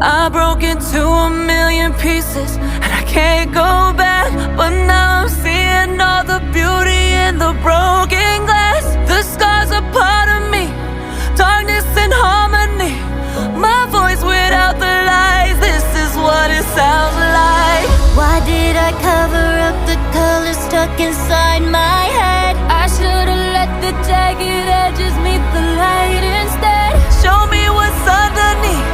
I broke into a million pieces and I can't go back. But now I'm seeing all the beauty in the broken glass. The scars are part of me, darkness and harmony. My voice without the lies, this is what it sounds like. Why did I cover up the colors stuck inside my head? I should've let the jagged edges meet the light instead. Show me what's underneath,